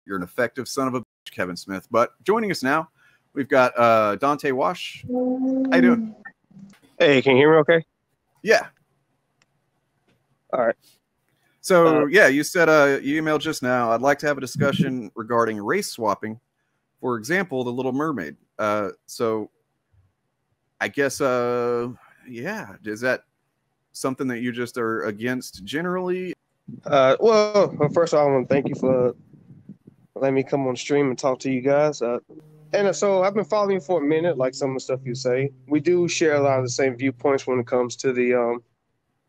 You're an effective son of a bitch, Kevin Smith. But joining us now, we've got Dante Wash. How you doing? Hey, can you hear me okay? Yeah. All right. So, yeah, you said you emailed just now. I'd like to have a discussion regarding race swapping. For example, the Little Mermaid. So, I guess, yeah, is that something that you just are against generally? Well, first of all, I want to thank you for letting me come on stream and talk to you guys. So I've been following you for a minute, like some of the stuff you say. We do share a lot of the same viewpoints when it comes to the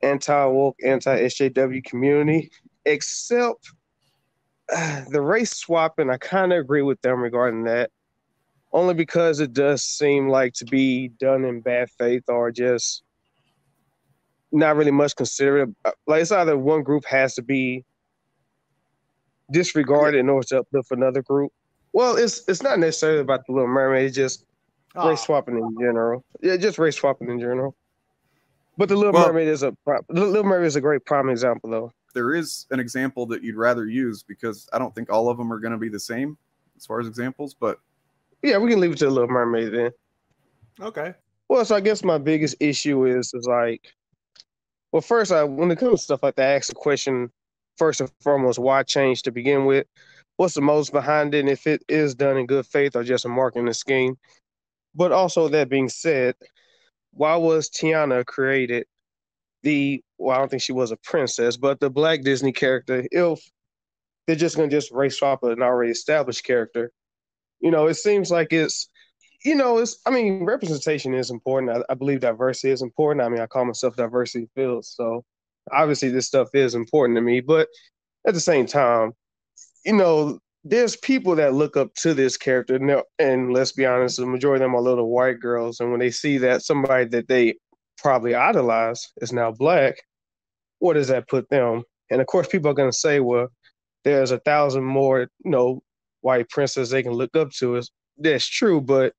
anti-woke, anti-SJW community, except the race swapping. I kind of agree with them regarding that, only because it does seem like to be done in bad faith or just not really much considered. Like, it's either one group has to be disregarded in order to uplift another group. Well, it's not necessarily about the Little Mermaid. It's just race swapping in general. Yeah, just race swapping in general. But the Little Mermaid is a great prime example, though. There is an example that you'd rather use because I don't think all of them are going to be the same as far as examples. But yeah, we can leave it to the Little Mermaid then. Okay. Well, so I guess my biggest issue is like, well, first, when it comes to stuff like that, I ask the question first and foremost, why change to begin with? What's the motives behind it, and if it is done in good faith or just a marketing scheme? But also, that being said, why was Tiana created well, I don't think she was a princess, but the Black Disney character, if they're just going to just race swap an already established character? It seems like representation is important. I believe diversity is important. I mean, I call myself diversity field, so obviously this stuff is important to me. But at the same time, there's people that look up to this character, and let's be honest, the majority of them are little white girls. And when they see that somebody that they probably idolize is now Black, where does that put them? And of course, people are going to say, well, there's 1,000 more, white princesses they can look up to. That's true, but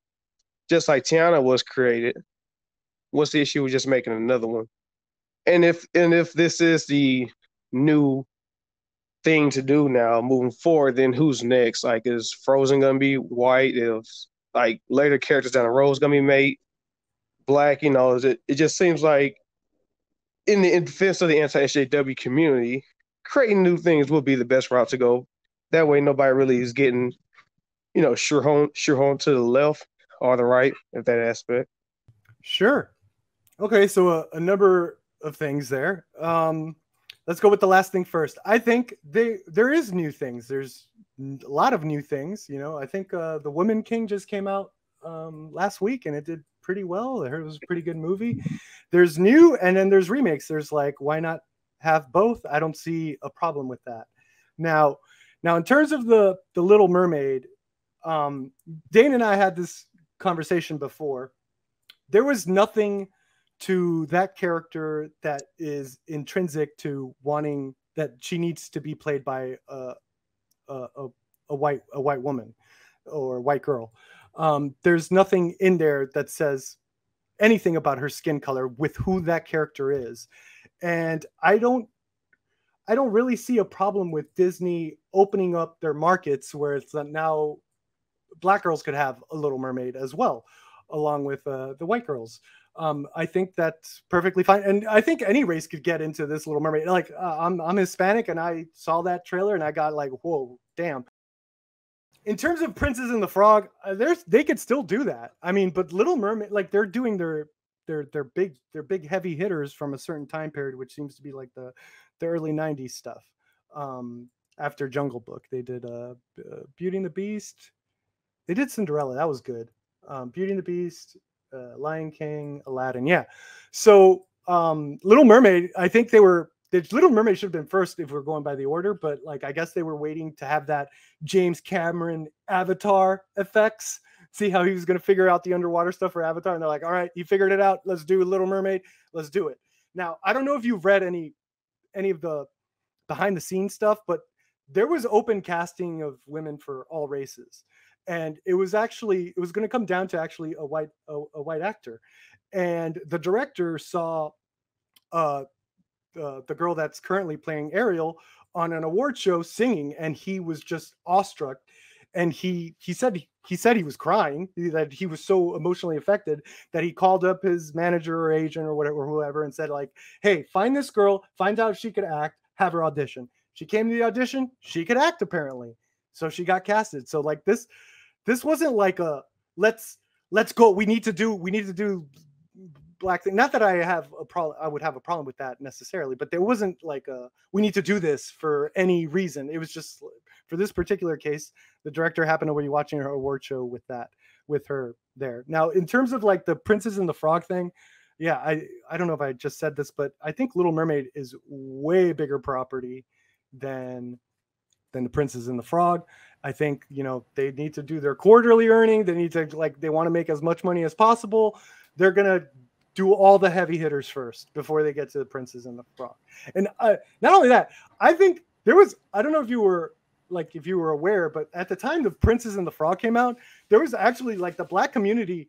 just like Tiana was created, what's the issue with just making another one? And if this is the new thing to do now moving forward, then who's next? Like, is Frozen gonna be white? If like later characters down the road is gonna be made Black? It just seems like in defense of the anti-SJW community, creating new things will be the best route to go. That way, nobody really is getting, sure home to the left or the right at that aspect. Sure. Okay, so a number of things there. Let's go with the last thing first. I think there is new things. There's a lot of new things. I think The Woman King just came out last week, and it did pretty well. I heard it was a pretty good movie. There's new, and then there's remakes. There's like, why not have both? I don't see a problem with that. Now in terms of the Little Mermaid, Dane and I had this conversation before. There was nothing to that character that is intrinsic to wanting that she needs to be played by a white woman or a white girl. There's nothing in there that says anything about her skin color with who that character is. And I don't really see a problem with Disney opening up their markets where it's now Black girls could have a Little Mermaid as well, along with the white girls. I think that's perfectly fine. And I think any race could get into this Little Mermaid. Like, I'm Hispanic, and I saw that trailer and I got like, whoa, damn. In terms of Princess and the Frog, they could still do that. I mean, but Little Mermaid, like, they're doing their big heavy hitters from a certain time period, which seems to be like the early 90s stuff. After Jungle Book, they did Beauty and the Beast. They did Cinderella. That was good. Beauty and the Beast, Lion King, Aladdin. Yeah. So Little Mermaid, I think Little Mermaid should have been first if we're going by the order, but like, I guess they were waiting to have that James Cameron Avatar effects. See how he was going to figure out the underwater stuff for Avatar. And they're like, all right, he figured it out. Let's do Little Mermaid. Let's do it. Now, I don't know if you've read any of the behind the scenes stuff, but there was open casting of women for all races. And it was going to come down to actually a white actor. And the director saw the girl that's currently playing Ariel on an award show singing, and he was just awestruck. And he said he was crying, that he was so emotionally affected that he called up his manager or agent or whatever, whoever, and said like, hey, find this girl, find out if she could act, have her audition. She came to the audition, she could act apparently, so she got casted. So like this wasn't like a let's go, we need to do black thing. Not that I would have a problem with that necessarily, but there wasn't like a we need to do this for any reason. It was just for this particular case, the director happened to be watching her award show with her there. Now, in terms of like the Princess and the Frog thing, yeah, I don't know if I just said this, but I think Little Mermaid is way bigger property than the Princess and the Frog. I think, you know, they need to do their quarterly earning. They need to they want to make as much money as possible. They're going to do all the heavy hitters first before they get to the Princess and the Frog. And not only that, I think there was, I don't know if you were aware, but at the time the Princess and the Frog came out, there was actually like the black community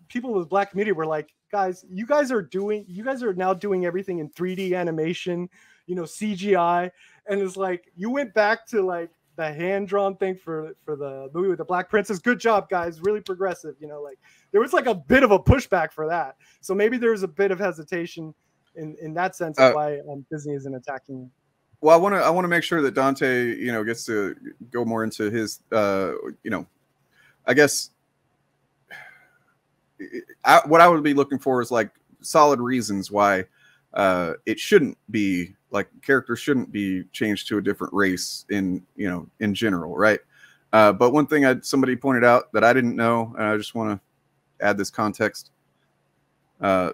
people with black community were like, guys, you guys are now doing everything in 3D animation, you know, CGI. And it's like, you went back to like the hand-drawn thing for the movie with the Black Princess. Good job, guys. Really progressive. You know, like there was like a bit of a pushback for that. So maybe there's a bit of hesitation in that sense of why Disney isn't attacking. Well, I want to make sure that Dante, you know, gets to go more into his, you know, I guess what I would be looking for is like solid reasons why it shouldn't be like characters shouldn't be changed to a different race in, you know, in general. Right. But one thing somebody pointed out that I didn't know, and I just want to add this context.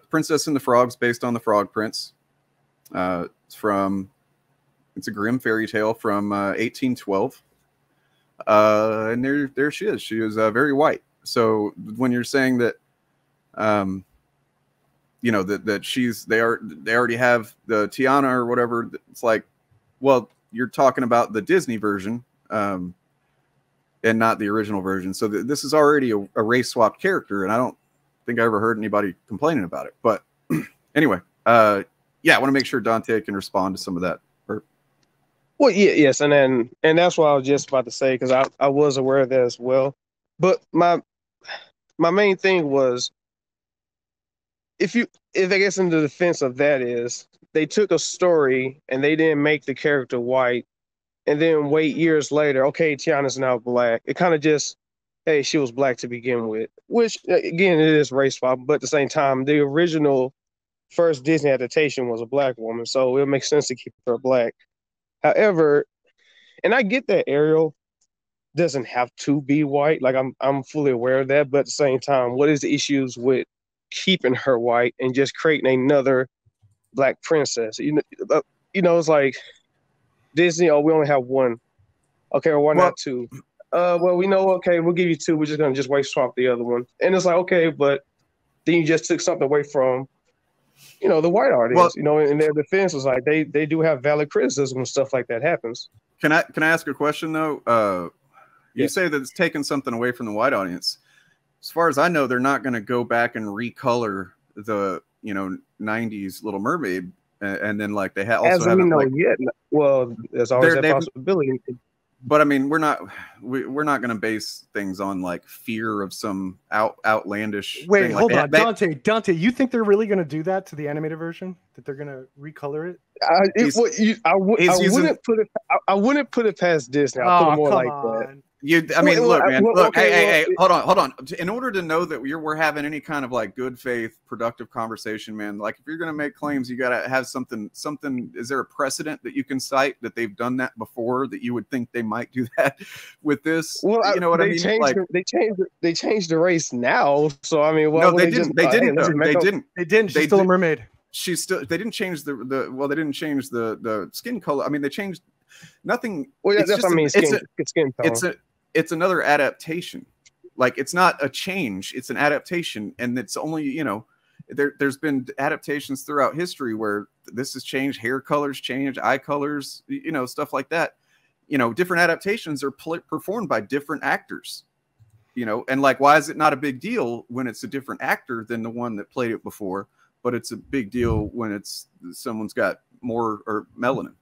Princess and the Frog's based on the Frog Prince. It's a Grimm fairy tale from 1812. And there she is. She is very white. So when you're saying that, you know, that they already have the Tiana or whatever, it's like, well, you're talking about the Disney version, and not the original version. So this is already a race swapped character, and I don't think I ever heard anybody complaining about it. But anyway, yeah, I want to make sure Dante can respond to some of that. Well, yes, and that's what I was just about to say, because I was aware of that as well. But my main thing was, if I guess in the defense of that is, they took a story and they didn't make the character white, and then wait years later, okay, Tiana's now black. It kind of just, hey, she was black to begin with, which again, it is race swap, but at the same time, the original first Disney adaptation was a black woman, so it makes sense to keep her black. However, and I get that Ariel doesn't have to be white. Like I'm fully aware of that. But at the same time, what is the issues with keeping her white and just creating another black princess? You know, it's like Disney. Oh, we only have one. Okay, or why not two? Well, we know. Okay, we'll give you two. We're just gonna just white swap the other one. And it's like, okay, but then you just took something away from, you know, the white audience. Well, you know, in their defense was like they do have valid criticism when stuff like that happens. Can I ask a question though? You say that it's taking something away from the white audience. As far as I know, they're not going to go back and recolor the, you know, 90s Little Mermaid, and then like they also as haven't, we know like, yet. Well, there's always that possibility. But I mean, we're not going to base things on like fear of some outlandish. Wait, thing. Hold on, Dante. You think they're really going to do that to the animated version? That they're going to recolor it? I wouldn't put it past Disney. I'll put it more like that. Look, man. Hey, hold on. In order to know that we're having any kind of like good faith, productive conversation, man, like if you're going to make claims, you got to have something. Is there a precedent that you can cite that they've done that before, that you would think they might do that with this? Well, you know what I mean? They changed the race now. So I mean, no, they didn't. They didn't. She's still a mermaid. They didn't change they didn't change the skin color. I mean, they changed nothing. Well, yeah, that's what I mean. Skin tone. It's another adaptation. Like, it's not a change, it's an adaptation. And it's only, you know, there's been adaptations throughout history where this has changed, hair colors change, eye colors, you know, stuff like that. You know, different adaptations are performed by different actors, you know, and like, why is it not a big deal when it's a different actor than the one that played it before, but it's a big deal when it's someone's got more or melanin?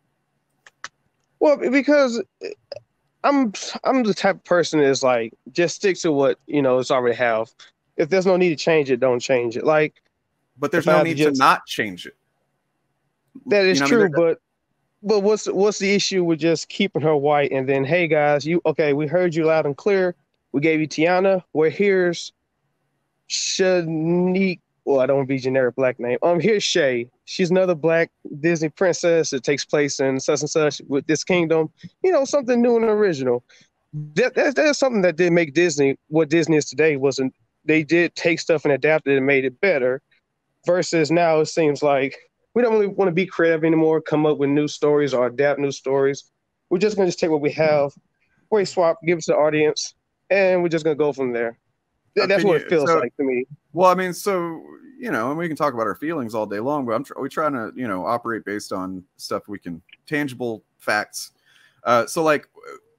Well, because I'm the type of person that's like just stick to what it's already have. If there's no need to change it, don't change it. Like, But there's if I no have to need to just not change it. that is You know what I true, mean? but what's the issue with just keeping her white and then hey guys, we heard you loud and clear. We gave you Tiana. Well, here's Shanique. Well, I don't want to be generic black name. Here's Shay. She's another black Disney princess that takes place in such and such with this kingdom. Something new and original. That's something that did make Disney what Disney is today. Wasn't They did take stuff and adapt it and made it better. Versus now, it seems like we don't really want to be creative anymore, come up with new stories or adapt new stories. We're just going to just take what we have, race swap, give it to the audience, and we're just going to go from there. That's what it feels like to me. Well, I mean, so, and we can talk about our feelings all day long, but we're trying to, operate based on stuff tangible facts. So, like,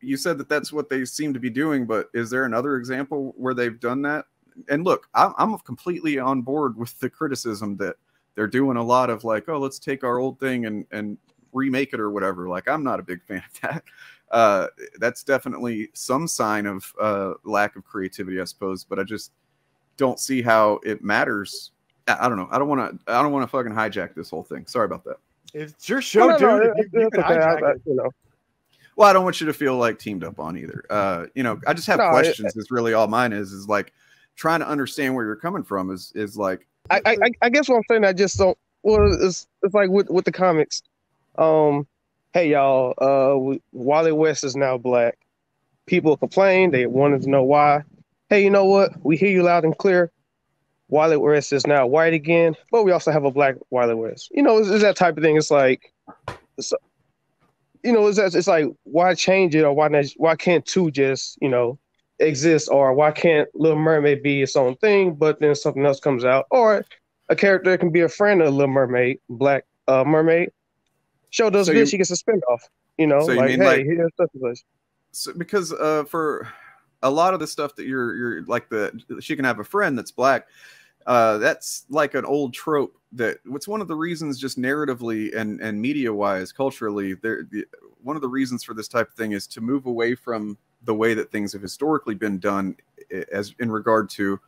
you said that's what they seem to be doing, but is there another example where they've done that? And look, I'm completely on board with the criticism that they're doing a lot of like, oh, let's take our old thing and remake it or whatever. Like, I'm not a big fan of that. That's definitely some sign of lack of creativity, I suppose. But I just don't see how it matters. I don't know. I don't want to fucking hijack this whole thing. Sorry about that. It's your show, dude. You can hijack it. Well, I don't want you to feel like teamed up on either. I just have questions. Is really all mine is like trying to understand where you're coming from. Is like I guess what I'm saying. I just don't. Well, it's like with the comics. Hey y'all, Wally West is now black. People complain. They wanted to know why. Hey, you know what? We hear you loud and clear. Wally West is now white again, but we also have a black Wally West. It's that type of thing. It's like, it's like, why change it, or why can't two just exist, or why can't Little Mermaid be its own thing, but then something else comes out, or a character can be a friend of Little Mermaid, Black Mermaid. Show does good, she gets a spinoff. So like, hey, here's such and such. So because for a lot of the stuff that you're like she can have a friend that's black. That's like an old trope that what's one of the reasons just narratively and media wise, culturally, one of the reasons for this type of thing is to move away from the way that things have historically been done as in regard to,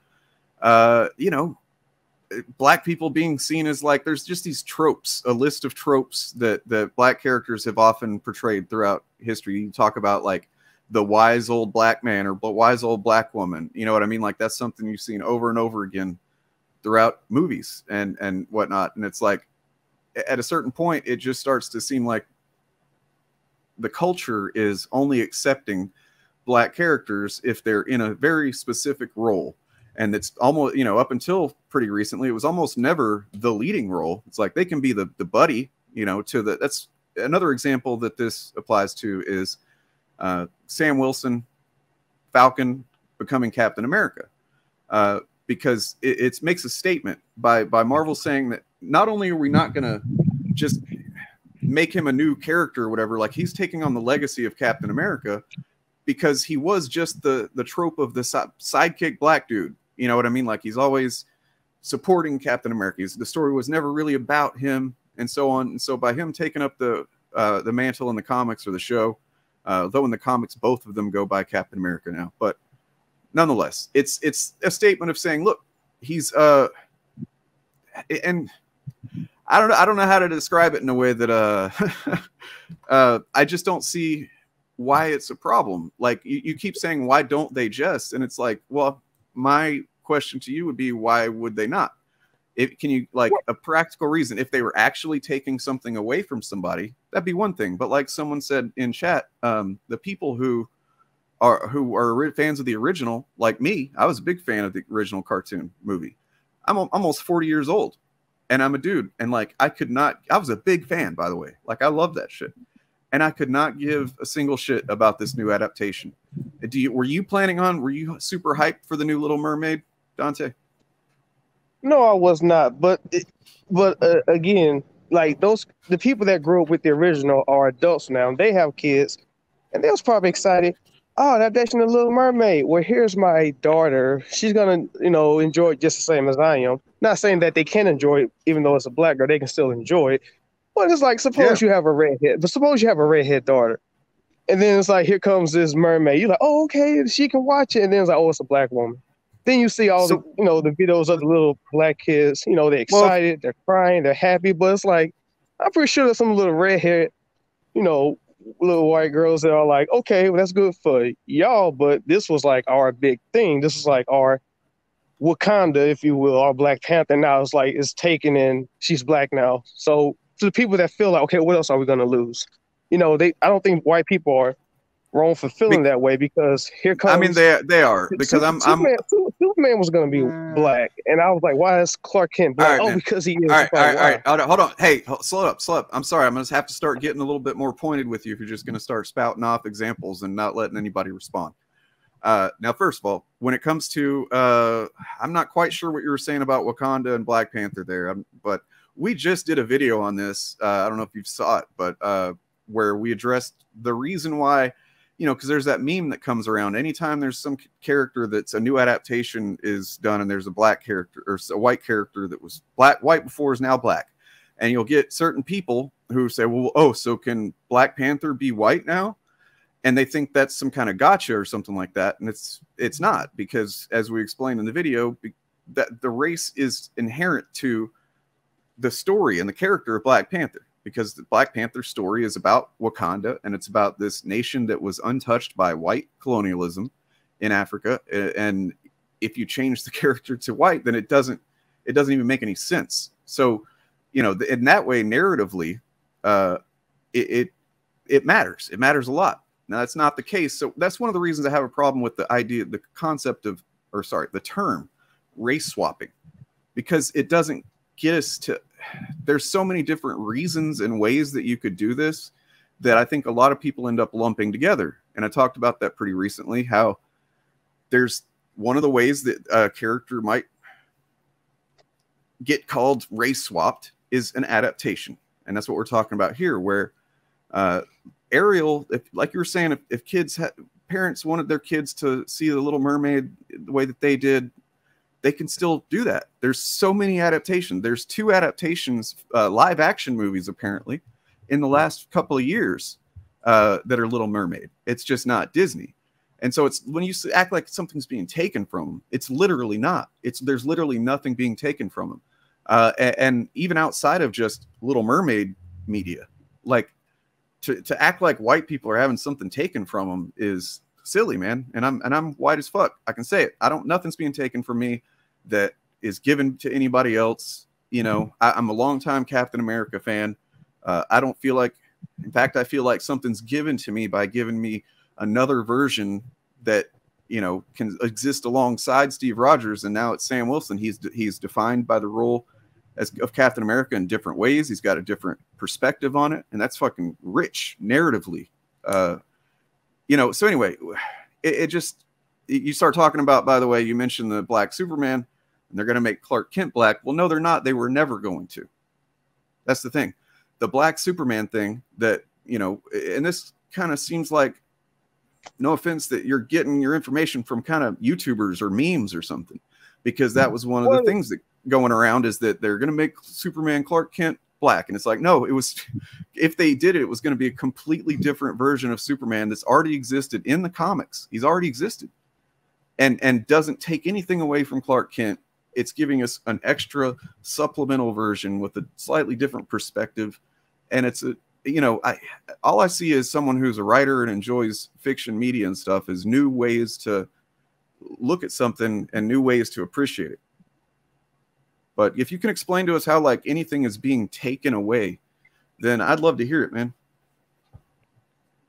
black people being seen as like, there's just these tropes, a list of tropes that black characters have often portrayed throughout history. You talk about like the wise old black man or wise old black woman. You know what I mean? Like that's something you've seen over and over again throughout movies and whatnot. And it's like, at a certain point, it just starts to seem like the culture is only accepting black characters if they're in a very specific role. And it's almost, up until pretty recently, it was almost never the leading role. It's like they can be the buddy, that's another example that this applies to is Sam Wilson, Falcon becoming Captain America. Because it makes a statement by Marvel saying that not only are we not going to just make him a new character or whatever, like he's taking on the legacy of Captain America because he was just the trope of the sidekick black dude. You know what I mean? Like he's always supporting Captain America. The story was never really about him and so on. And so by him taking up the mantle in the comics or the show, though in the comics, both of them go by Captain America now, but nonetheless, it's a statement of saying, look, he's and I don't know how to describe it in a way that I just don't see why it's a problem. Like you keep saying, why don't they just? And it's like, well, my question to you would be, why would they not? Can you like a practical reason? If they were actually taking something away from somebody, that'd be one thing. But like someone said in chat, the people who are fans of the original, like me, I was a big fan of the original cartoon movie. I'm almost 40 years old and I'm a dude. And like, I was a big fan, by the way. Like I love that shit. And I could not give a single shit about this new adaptation. Were you super hyped for the new Little Mermaid, Dante? No, I was not. But again, like the people that grew up with the original are adults now. They have kids and they was probably excited. Oh, that adaptation of Little Mermaid. Well, here's my daughter. She's gonna, enjoy it just the same as I am. Not saying that they can enjoy it, even though it's a black girl, they can still enjoy it. But it's like, suppose you have a redhead daughter. And then it's like, here comes this mermaid. You're like, oh, okay, she can watch it. And then it's like, oh, it's a black woman. Then you see all the, the videos of the little black kids. They're excited, they're crying, they're happy. But it's like, I'm pretty sure there's some little red-haired, little white girls that are like, okay, well, that's good for y'all. But this was like our big thing. This is like our Wakanda, if you will, our Black Panther. Now it's like, it's taken and she's black now. So to the people that feel like, okay, what else are we going to lose? I don't think white people are wrong for feeling that way, because here comes. I mean, they are, because Superman was going to be black, and I was like, why is Clark Kent black? Right, because he is. All right. Hold on. Hey, slow up. I'm sorry. I'm going to have to start getting a little bit more pointed with you if you're just going to start spouting off examples and not letting anybody respond. Now, first of all, when it comes to, I'm not quite sure what you were saying about Wakanda and Black Panther there, but we just did a video on this. I don't know if you saw it, but where we addressed the reason why, because there's that meme that comes around anytime there's some character that's a new adaptation is done, and there's a black character or a white character that was white before is now black, and you'll get certain people who say, well, oh, so can Black Panther be white now? And they think that's some kind of gotcha or something like that, and it's not, because as we explained in the video, that the race is inherent to the story and the character of Black Panther. Because the Black Panther story is about Wakanda, and it's about this nation that was untouched by white colonialism in Africa. And if you change the character to white, then it doesn't even make any sense. So, in that way, narratively, it matters. It matters a lot. Now, that's not the case. So that's one of the reasons I have a problem with the term race swapping, because it doesn't get us to. There's so many different reasons and ways that you could do this that I think a lot of people end up lumping together. And I talked about that pretty recently, how there's one of the ways that a character might get called race swapped is an adaptation. And that's what we're talking about here, where Ariel, like you were saying, if parents wanted their kids to see the Little Mermaid the way that they did, they can still do that. There's so many adaptations. There's 2 adaptations, live action movies, apparently, in the last couple of years that are Little Mermaid. It's just not Disney. And so it's when you act like something's being taken from them, it's literally not. There's literally nothing being taken from them. And even outside of just Little Mermaid media, like to act like white people are having something taken from them is silly, man. And I'm white as fuck. I can say it. Nothing's being taken from me that is given to anybody else. I'm a longtime Captain America fan. I don't feel like, in fact, I feel like something's given to me by giving me another version that, can exist alongside Steve Rogers. And now it's Sam Wilson. He's defined by the role of Captain America in different ways. He's got a different perspective on it. And that's fucking rich narratively. So anyway, it just, you start talking about, by the way, you mentioned the Black Superman, and they're going to make Clark Kent black. Well, no, they're not. They were never going to. That's the thing. The Black Superman thing that, and this kind of seems like, no offense, that you're getting your information from kind of YouTubers or memes or something, because that was one of the things that going around is that they're going to make Superman Clark Kent black. And it's like, no, if they did it, it was going to be a completely different version of Superman that's already existed in the comics. He's already existed and doesn't take anything away from Clark Kent. It's giving us an extra supplemental version with a slightly different perspective. And it's all I see as someone who's a writer and enjoys fiction media and stuff is new ways to look at something and new ways to appreciate it. But if you can explain to us how like anything is being taken away, then I'd love to hear it, man.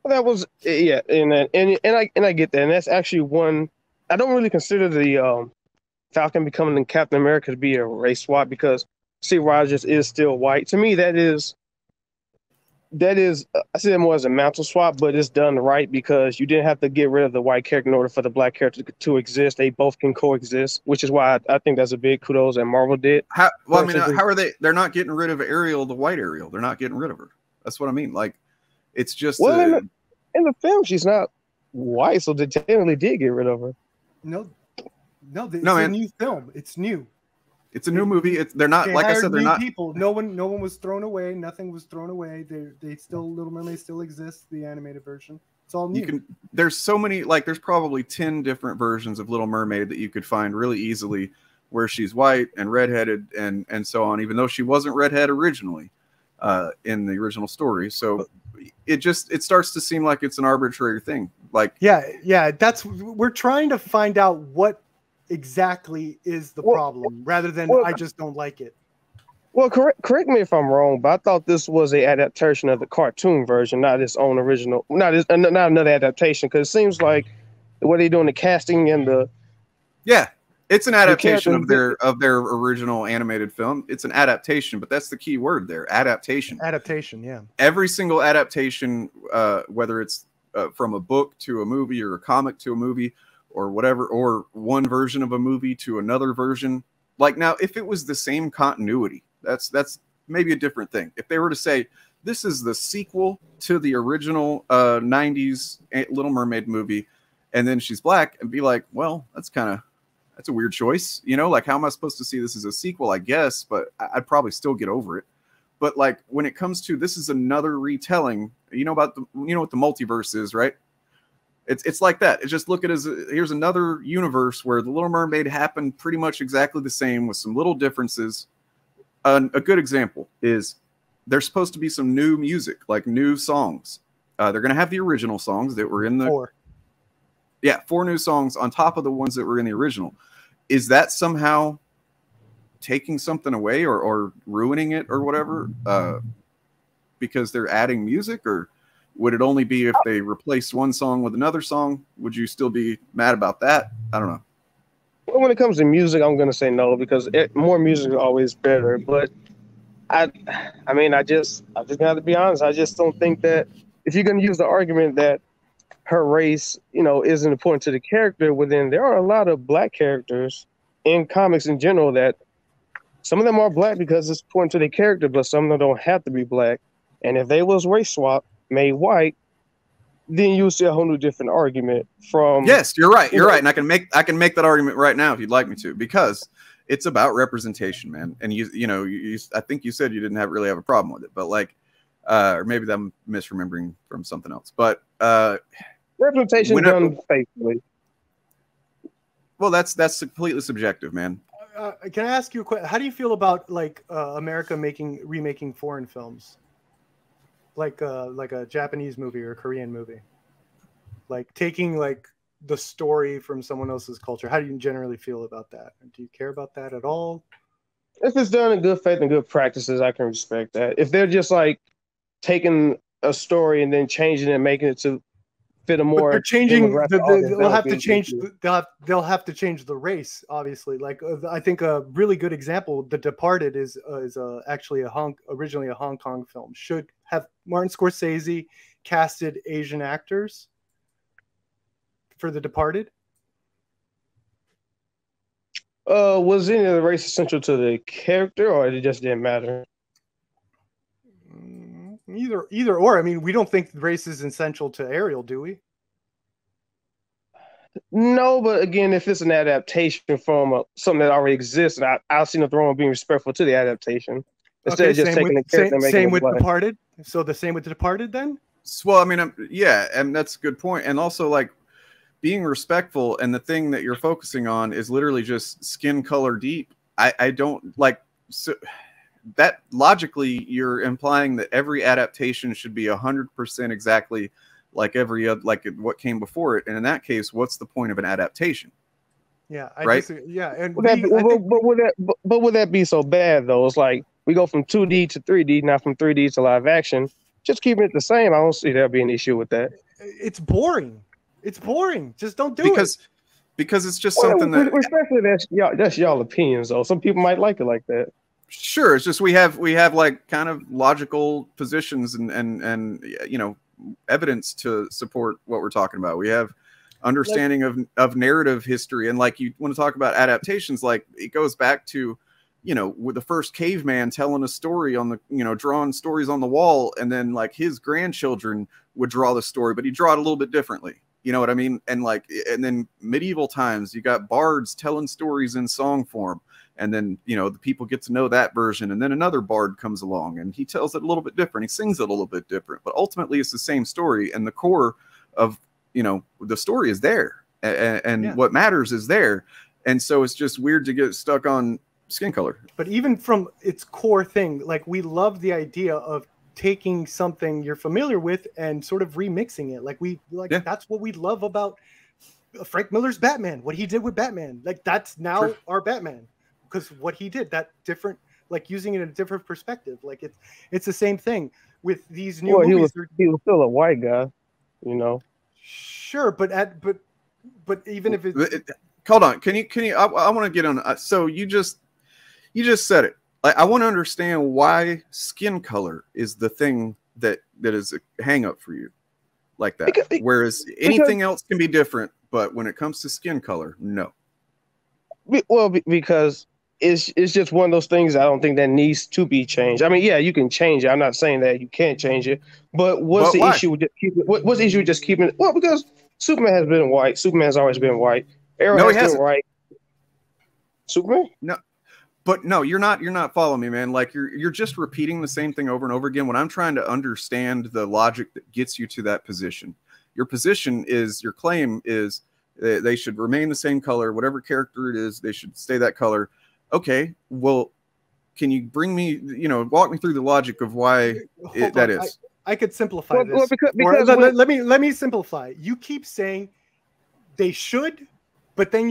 Well, that was, yeah, and I get that, and that's actually one. I don't really consider the Falcon becoming Captain America to be a race swap, because Steve Rogers is still white. To me, that is I see it more as a mantle swap, but it's done right, because you didn't have to get rid of the white character in order for the black character to exist. They both can coexist, which is why I think that's a big kudos that Marvel did. How are they? They're not getting rid of Ariel, the white Ariel. They're not getting rid of her. That's what I mean. Like, it's just in the film she's not white, so they technically did get rid of her. No, it's a new film. It's new. It's a new movie. They're not, like I said, they're not people. No one was thrown away. Nothing was thrown away. They still, Little Mermaid still exists, the animated version. It's all new. There's so many, like there's probably 10 different versions of Little Mermaid that you could find really easily where she's white and redheaded and so on, even though she wasn't redhead originally in the original story. So it starts to seem like it's an arbitrary thing. Like, yeah, we're trying to find out what exactly is the problem rather than I just don't like it. Well, correct me if I'm wrong, but I thought this was an adaptation of the cartoon version, not its own original, not another adaptation. Because it seems like the way they're doing the casting and it's an adaptation of their original animated film. It's an adaptation, but that's the key word there: adaptation. Adaptation, yeah. Every single adaptation, whether it's from a book to a movie or a comic to a movie or whatever, or one version of a movie to another version. Like now, if it was the same continuity. That's maybe a different thing. If they were to say this is the sequel to the original 90s Little Mermaid movie, and then she's black, and be like, well, that's a weird choice, you know? Like, how am I supposed to see this as a sequel? I guess, but I'd probably still get over it. But like when it comes to this is another retelling, you know what the multiverse is, right? It's like that. It's just look at it as here's another universe where the Little Mermaid happened pretty much exactly the same with some little differences. A good example is there's supposed to be some new music, like new songs. They're going to have the original songs that were in the 4 new songs on top of the ones that were in the original. Is that somehow taking something away or ruining it or whatever because they're adding music? Or would it only be if they replace one song with another song? Would you still be mad about that? I don't know. Well, when it comes to music, I'm going to say no, because more music is always better. But I just got to be honest. I just don't think that if you're going to use the argument that her race, isn't important to the character, well, then there are a lot of black characters in comics in general that some of them are black because it's important to their character, but some of them don't have to be black. And if they was race swapped, made white, then you'll see a whole new different argument from. Yes, you're right. You're right. And I can make that argument right now if you'd like me to, because it's about representation, man. And I think you said you didn't really have a problem with it, but like, or maybe I'm misremembering from something else, but representation done faithfully. Well, that's completely subjective, man. Can I ask you a question? How do you feel about like America remaking foreign films? Like a Japanese movie or a Korean movie, like taking like the story from someone else's culture. How do you generally feel about that? Do you care about that at all? If it's done in good faith and good practices, I can respect that. If they're just like taking a story and then changing it and making it to fit a more, they're changing. They'll have to change. They'll have to change the race. Obviously, like I think a really good example, The Departed, is actually originally a Hong Kong film. Should have Martin Scorsese casted Asian actors for The Departed. Was any of the race essential to the character, or it just didn't matter? Either or. I mean, we don't think race is essential to Ariel, do we? No, but again, if it's an adaptation from something that already exists, and I'll see nothing wrong with being respectful to the adaptation instead of just taking the character and making it with Departed. So the same with The Departed, then? Well, I mean, yeah, and that's a good point. And also, like, being respectful, and the thing that you're focusing on is literally just skin color deep. I don't like so. That logically, you're implying that every adaptation should be 100% exactly like every other, like what came before it. And in that case, what's the point of an adaptation? Yeah, right. Yeah, and would that be so bad though? It's like we go from 2D to 3D, not from 3D to live action. Just keeping it the same. I don't see there being an issue with that. It's boring. It's boring. Just don't do it. Because it's just something that. Especially that's y'all opinions though. Some people might like it like that. Sure, it's just we have like kind of logical positions and evidence to support what we're talking about. We have understanding of narrative history, and like you want to talk about adaptations, like it goes back to with the first caveman telling a story on the drawing stories on the wall, and then like his grandchildren would draw the story, but he'd draw it a little bit differently. You know what I mean? And then medieval times, you got bards telling stories in song form. And then, the people get to know that version. And then another bard comes along and he tells it a little bit different. He sings it a little bit different. But ultimately, it's the same story. And the core of, you know, the story is there, and what matters is there. And so it's just weird to get stuck on skin color. But even from its core thing, like, we love the idea of taking something you're familiar with and sort of remixing it. Like, that's what we love about Frank Miller's Batman, what he did with Batman. Like, that's now our Batman, because what he did, that different, like, using it in a different perspective. Like, it's the same thing with these new movies. He was still a white guy, you know. Sure, but even if it's hold on, can you I want to get on. So you just said it. Like, I want to understand why skin color is the thing that is a hang up for you like that. Whereas anything else can be different, but when it comes to skin color, no. Well, because it's just one of those things I don't think that needs to be changed. I mean, yeah, you can change it. I'm not saying that you can't change it, but what's the issue with what's the issue with just keeping it? Well, because Superman has been white. Superman has always been white. Arrow has been white. Superman? No. But no, you're not following me, man. Like, you're just repeating the same thing over and over again when I'm trying to understand the logic that gets you to that position. Your position is, your claim is they should remain the same color, whatever character it is, they should stay that color. Okay, well, can you bring me, walk me through the logic of why that is? I could simplify this. Well, because let me simplify. You keep saying they should, but then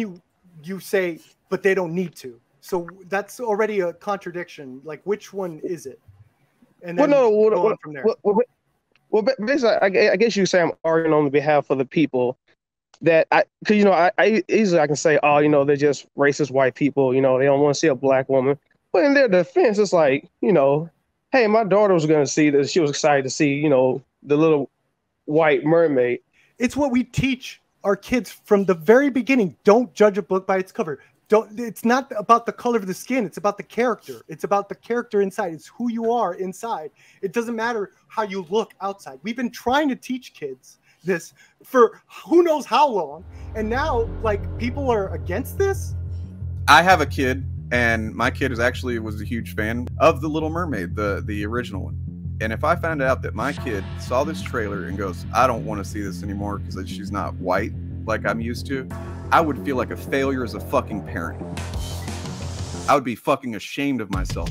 you say, but they don't need to. So that's already a contradiction. Like, which one is it? And then go on from there. Well, basically, I guess you say I'm arguing on behalf of the people that because I easily I can say, oh, they're just racist white people. They don't want to see a black woman. But in their defense, it's like, hey, my daughter was going to see this. She was excited to see, the Little White Mermaid. It's what we teach our kids from the very beginning. Don't judge a book by its cover. It's not about the color of the skin. It's about the character. It's about the character inside. It's who you are inside. It doesn't matter how you look outside. We've been trying to teach kids this for who knows how long. And now, like, people are against this. I have a kid, and my kid was a huge fan of The Little Mermaid, the original one. And if I found out that my kid saw this trailer and goes, I don't want to see this anymore because she's not white like I'm used to, I would feel like a failure as a fucking parent. I would be fucking ashamed of myself.